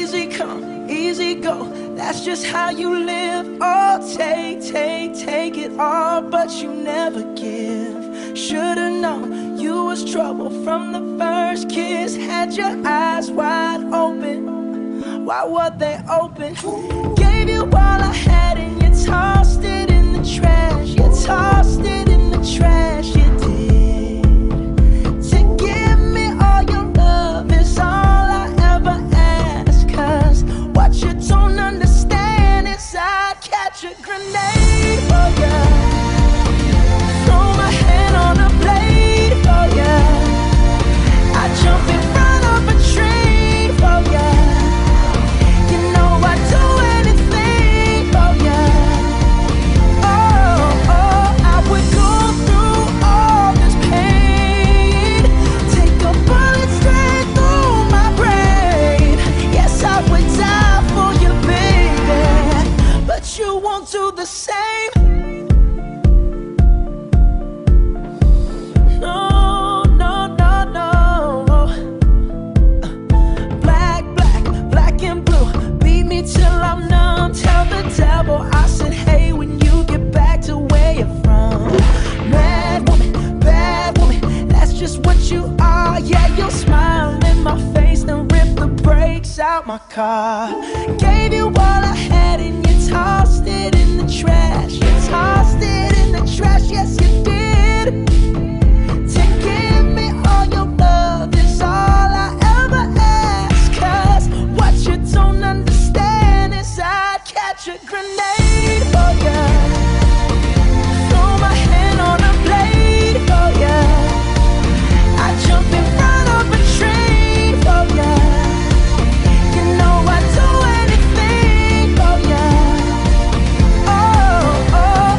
Easy come, easy go, that's just how you live. Oh, take it all, but you never give. Should've known you was trouble from the first kiss. Had your eyes wide open, why were they open? Gave you all I had and you tossed it in the trash. You tossed it in the trash, you did. To give me all your love is all I ever ask. Cause what you don't understand is I'd catch a grenade for ya, throw my hand on a blade for ya, I'd jump in front of a train for ya. You know I'd do anything for ya. Oh, I would go through all this pain, take a bullet straight through my brain. Yes, I would die for you, baby, but you won't do the same. No, no, no, no. Black and blue, beat me till I'm numb. Tell the devil I said hey when you get back to where you're from. Mad woman, that's just what you are. Yeah, you'll smile in my face, then rip the brakes out my car. Gave you all I had and you tossed it in the trash. You tossed it in the trash, yes you did. To give me all your love is all I ever ask. Cause what you don't understand is I'd catch a grenade for ya, throw my hand on a blade for ya, I'd jump in front of a train for ya. You know I'd do anything for ya. Oh,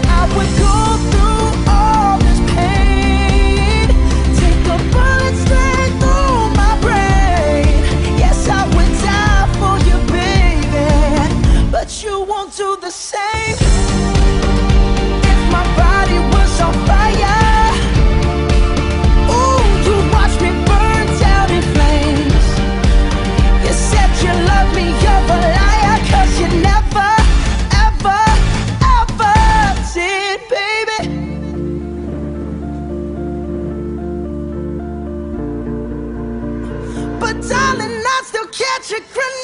I would go through all this pain, take a bullet straight through my brain. Yes, I would die for you, baby, but you won't do the same. If my body was on fire, ooh, you'd watch me burn down in flames. You said you love me, you're a liar, cause you never, ever, ever did, baby. But darling, I'd still catch a grenade